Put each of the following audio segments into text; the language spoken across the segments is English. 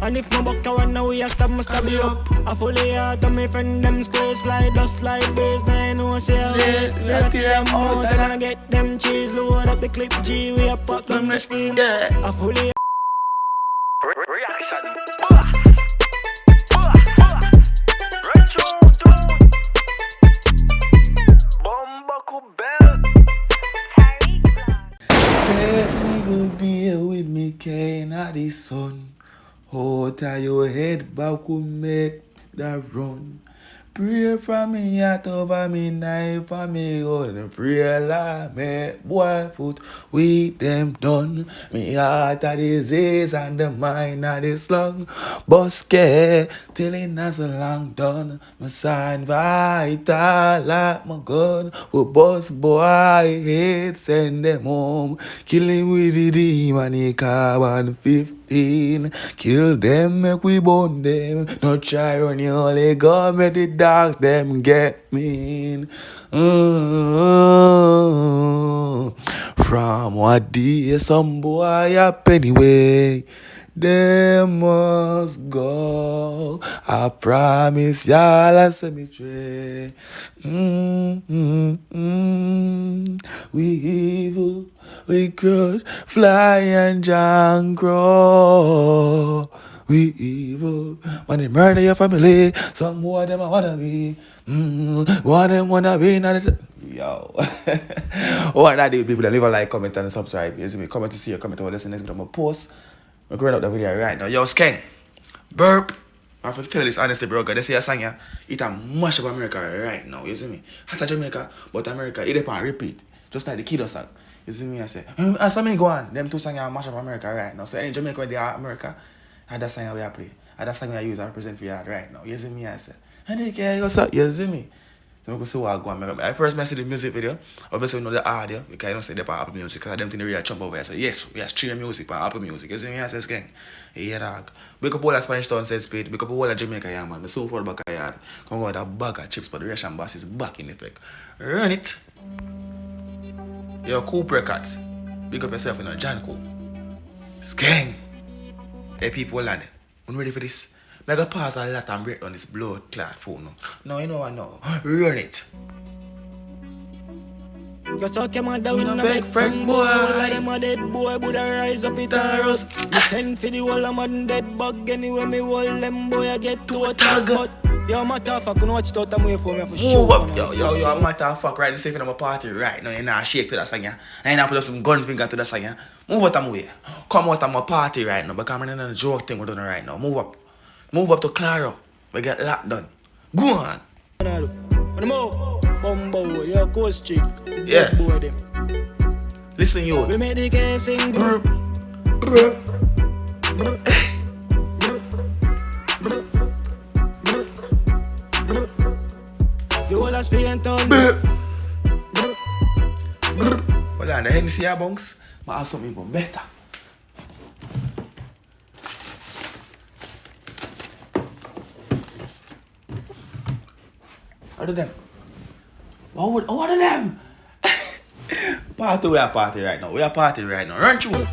And if my buck I wanna we a stab you up. I fully out of my friend them squares fly dust like birds. Now I know say let them out and I get them cheese. Load up the clip G we a pop them the scheme. I fully reaction. Let me go deal with me cane at the sun. Hold tight your head back will make that run. Pray for me heart over me knife for me gun. Pray like me boy foot with them done. Me heart a disease and the mind a the slung. Buske till it not so long done. My sign vital like my gun. We boss boy hate send them home. Kill him with the demon he carbon 15. Kill them make we bone them. No try run you only God make the dogs them get mean. From what day some boy up anyway. They must go. I promise y'all a cemetery. We evil, we crush, fly and junk grow. We evil, when they murder your family, some more of them I wanna be. One of them wanna be, not yo. What I do, people that leave a like, comment, and subscribe. You see me, comment to see your comment over this and next video I'm gonna post. I'm going up the video right now. Yo, Skeng, Brrrp. I have to tell you this honestly, bro. They say a song here, it a mash up America right now. You see me? Hot Jamaica, but America, it depend repeat. Just like the Kiddo song. You see me? I say, as me go on, them two songs here mash up America right now. So any Jamaica where they are America, and that song we are play. And that song we use and represent for you right now. You see me? I say, and they care, you see me? So I can see what I go on. I first message the music video. Obviously, we know the audio because I don't say they're on Apple Music because I don't think they really jump over here. So, yes, we are streaming music on Apple Music. You see me? I say, Skeng. Yeah, dog. Big up all the Spanish town said speed. Big up all the Jamaica, yeah, man. The so far back I had. Come on with a bag of chips, but the Russian boss is back in effect. Run it. Yo, Coop Records. Big up yourself, you know, John Coop. Skeng. Hey, people, land. You ready for this? I'm going to pause a lot and break down this blood clot phone. No, you know what? No. Run it. You suck your mother with no big friend boy. All of them a dead boy, but I rise up it and rust. I send for the whole of man dead bug. Anyway, me hold them boy, I get to a tag. But yo, matter of fact, you know what you thought I'm waiting for me for sure. Move up, yo, matter of fact, right? You say if I'm a party right now, you're not shake to that song, yeah? And you're not put up some gun finger to that song, yeah? Move out of my way. Come out of my party right now, because I'm in a joke thing we're doing right now. Move up. Move up to Claro. We get locked done. Go on. Bumbo, your coast street. Yeah. Listen, you. We made the game sing. Brrrp. Brrrp. The whole of Spain town. Hold on, the Hennessy here, bunks. I have something even better. What are them? What are them? Party, we are party right now. We are party right now. Run through.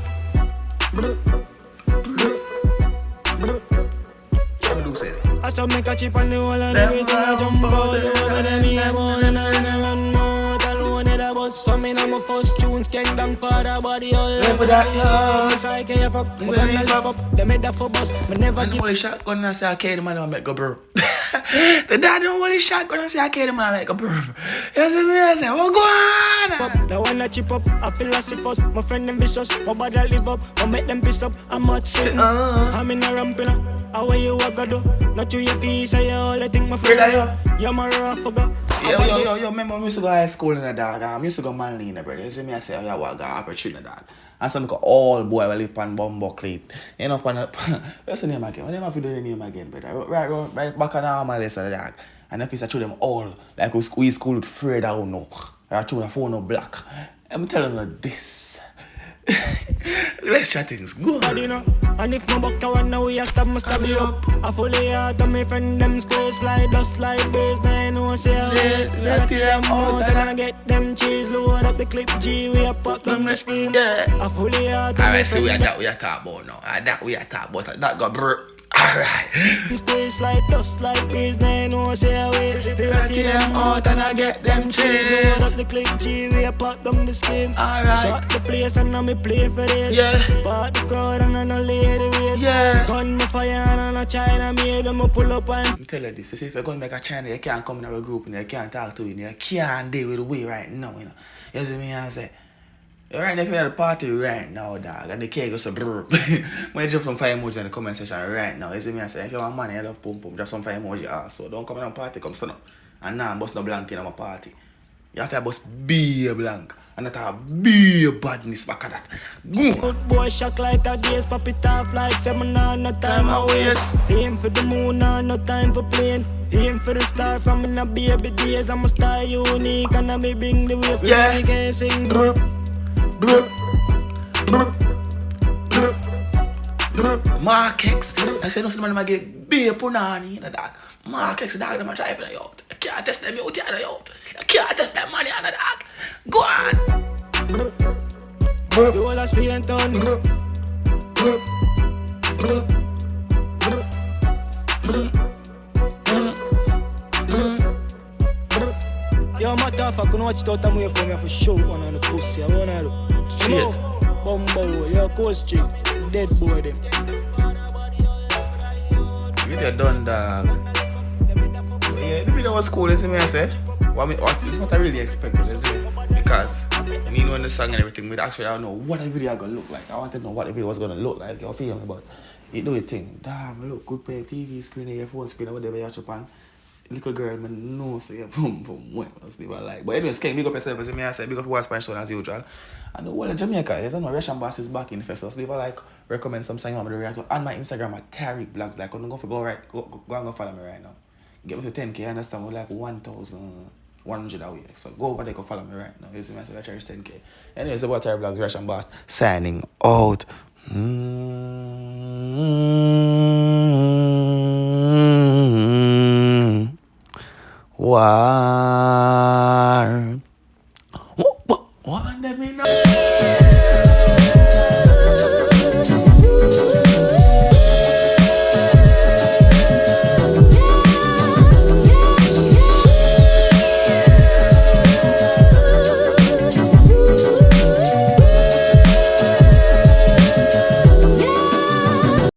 What do say? I saw make a chip on the wall and everything I jump out. Over them, I want and run more. Alone in the bus for me, now my first tune. Skeng down for the body all over that. It's like a fuck, I'm gonna live up. They made that for bus, but never give. Holy shotgun and say I carry the man and make a burp. The dad don't want the shotgun and say I carry the man and make a burp. You see me? I say, what go on? The one that chip up, I feel like first. My friend them vicious, my body live up. I make them piss up, I'm not shit. I'm in a ramping up. How you walk a do? Not you your feet, say you all I think my friend. You're my rough forgot. Yo, remember we used to go to high school in the dog. I used to go Manlina, brother. You see me? I say, oh, yeah, what, go after Trinidad. And some all boy will live on Bumbleclate. You know, what's the name again? What name have you do the name again, brother? Right back on our list of the dog. And if it's to them all, like we school with Fred, I don't know. I told the phone no black. I'm telling you this. Let's chat things. Go on. And if my buck I wanna we a stab you up. I fully out of my friend them squares fly dust like birds. Now I know say let them out and I get them cheese. Load up the clip G we a pop them the scheme. I fully out of my friend. Alright, so that we are talking about now. That we are talking about. That got Brrrp. Alright. Squeeze like dust like bees, they know say away. They ratty them out and I get them cheese. Load up the clip G, we a pop down the skin. Alright. Shot the place and now me play for this. Yeah. Part the crowd and I no lady ways. Yeah. Gun me fire and I no China made them pull up and I'm telling you this, if you're going to make a China, you can't come in our group and you can't talk to you, you can't deal with the way right now, you know. You see me, I say, right now if you're at the party right now, dog, and the cake goes to Brrrp. When you drop some fire emoji in the comment section right now, you see me, I say, if you want money, you love pum pum, drop some fire emoji also. Don't come in a party, come stand up. And now I'm bust no blank in my party. You have to bust be a blank. And that have be a badness back at that. Go! good boy shock like a gaze, pop it off like 7 on no time I waste. Aim for the moon on no time for playing. Aim for the star from in a baby days. I'm a star unique and I may bring the way. Yeah. I can sing. Brrrp, brrrp, brrrp, brrrp, brrrp. Mark X. I said no somebody might get be a punani in the dark. Mark X dog them a driving you out. You can't test them out here out. You can't test them money on the dark. Go on. Brrrp, brrrp, The whole of Spain done. brrrp, brrrp, brrrp, brrrp, brrrp, brrrp, brrrp. Yo, motherfucker, no watch it out and wait for me for show one on the pussy. I wanna do. Shit. Bumbo, yo, Coast Street, dead boy them. Video done, dog. Yeah, the video was cool, you see me, I say. What it's what I really expected, you see. Because, and you know, in the song and everything, we actually don't know what the video gonna look like. I wanted to know what the video was gonna look like, you feel me? But it do it thing. Damn, look, good play TV screen, your phone screen, or whatever you watch upon. Little girl, man, no, so yeah, boom, boom, what else they were like. But anyway, Skeng, big up yourself, as me, I say, big up your Spanish sound as usual. And the whole of Jamaica, there's no Russian boss is back in the festival, so they were like, recommend some song on the radio. On my Instagram at Tariq Vlogs, like, I'm going to go right, go and go follow me right now. Get me to 10K, I understand, we're like 1,100 away. So go over there, go follow me right now. You see me, I say, I cherish 10K. Anyway, it's about Tariq Vlogs, Russian boss, signing out. Wow.